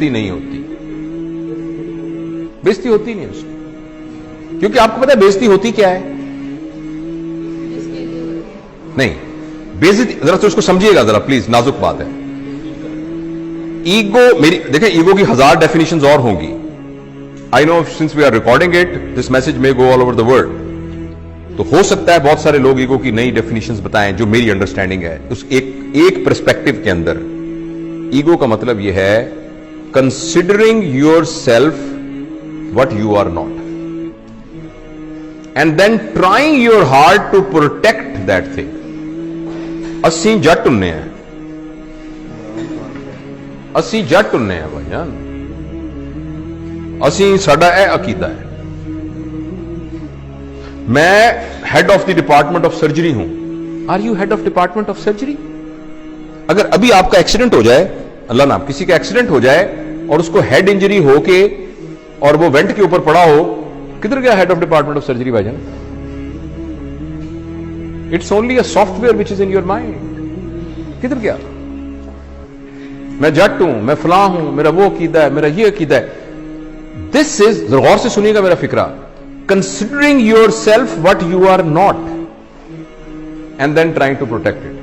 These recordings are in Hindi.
बेइज्जती नहीं होती, बेइज्जती होती नहीं उसकी, क्योंकि आपको पता है बेइज्जती होती क्या है? नहीं, बेइज्जती जरा तो उसको समझिएगा जरा प्लीज, नाजुक बात है। ईगो, मेरी देखें, ईगो की 1000 डेफिनेशंस और होंगी। I know since we are recording it this message may go all over the world, तो हो सकता है बहुत सारे लोग ईगो की नई डेफिनेशंस बताएं जो मेरी अंडरस्टैंडिंग है। उस एक पर्सपेक्टिव के अंदर ईगो का मतलब यह है considering yourself what you are not and then trying your heart to protect that thing. अस्सी जट उन्ने हैं, अस्सी जट उन्ने हैं भाईजान, अस्सी साडा ए अकीदा है। मैं head of the department of surgery हूं। Are you head of department of surgery? अगर अभी आपका एक्सीडेंट हो जाए, अल्लाह ना, किसी का एक्सीडेंट हो जाए और उसको हेड इंजरी होके और वो वेंट के ऊपर पड़ा हो, किधर गया head of department of surgery भाईजान? It's only a software which is in your mind. किधर गया? मैं जट हूं, मैं फलां हूं, मेरा वो अकीदा है, मेरा ये अकीदा है। दिस इज, गौर से सुनिएगा मेरा फिक्रा, considering yourself what you are not and then trying to protect it।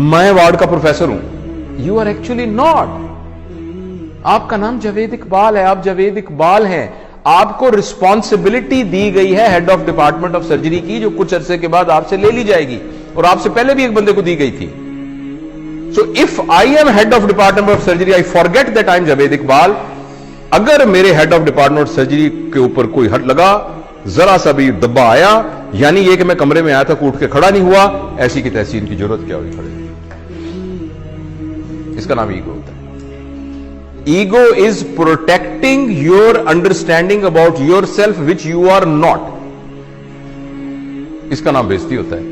मैं वार्ड का प्रोफेसर हूं, you are actually not। आपका नाम जावेद इकबाल है, आप जावेद इकबाल हैं। आपको रिस्पॉन्सिबिलिटी दी गई है head of department of surgery की, जो कुछ अरसे के बाद आपसे ले ली जाएगी, और आपसे पहले भी एक बंदे को दी गई थी। So if I am head of department of surgery, I forget that I am Javed Iqbal. अगर मेरे हेड ऑफ डिपार्टमेंट सर्जरी के ऊपर कोई हट लगा, जरा सा भी दब्बा आया, यानी ये कि मैं कमरे में आया था, उठ के खड़ा नहीं हुआ, ऐसी की तैसी इनकी जरूरत क्या हुई खड़े? इसका नाम ईगो होता है। Ego is protecting your understanding about yourself which you are not. इसका नाम बेइज्जती होता है।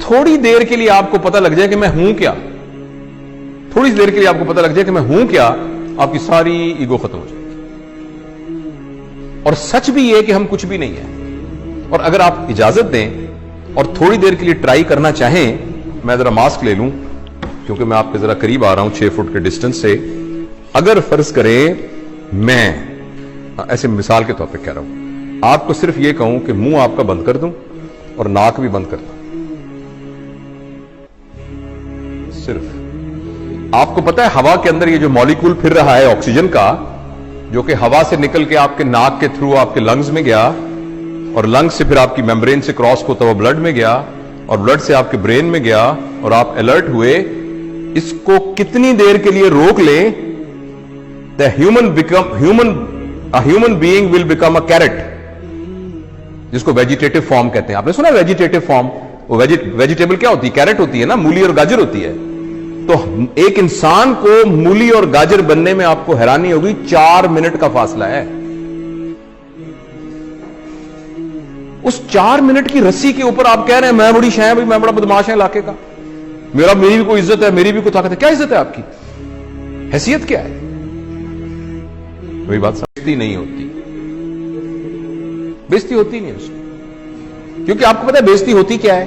थोड़ी देर के लिए आपको पता लग जाए कि मैं हूं क्या, थोड़ी देर के लिए आपको पता लग जाए कि मैं हूं क्या, आपकी सारी ईगो खत्म हो जाए। और सच भी यह कि हम कुछ भी नहीं है। और अगर आप इजाजत दें और थोड़ी देर के लिए ट्राई करना चाहें, मैं जरा मास्क ले लूं क्योंकि मैं आपके जरा करीब आ रहा हूं 6 फुट के डिस्टेंस से। अगर फर्ज करें मैं ऐसे मिसाल के तौर पे कह रहा हूं, आपको सिर्फ यह कहूं कि मुंह आपका बंद कर दूं और नाक भी बंद कर दूं, सिर्फ आपको पता है हवा के अंदर ये जो मॉलिक्यूल फिर रहा है ऑक्सीजन का, जो कि हवा से निकल के आपके नाक के थ्रू आपके लंग्स में गया, और लंग्स से फिर आपकी मेम्ब्रेन से क्रॉस होता हुआ ब्लड में गया, और ब्लड से आपके ब्रेन में गया, और आप अलर्ट हुए। इसको कितनी देर के लिए रोक लें, the human being will become a carrot, जिसको वेजिटेटिव फॉर्म कहते हैं। आपने सुना वेजिटेटिव फॉर्म? वो वेजिटेबल क्या होती है? कैरेट होती है ना, मूली और गाजर होती है। तो एक इंसान को मूली और गाजर बनने में आपको हैरानी होगी 4 मिनट का फासला है। उस 4 मिनट की रस्सी के ऊपर आप कह रहे हैं मैं बड़ी शाय भाई, मैं बड़ा बदमाश है इलाके का, मेरी भी कोई इज्जत है, मेरी भी कोई ताकत है। क्या इज्जत है आपकी? हैसियत क्या है? वही बात, बेइज्जती नहीं होती, बेइज्जती होती नहीं उसकी, क्योंकि आपको पता है बेइज्जती होती क्या है?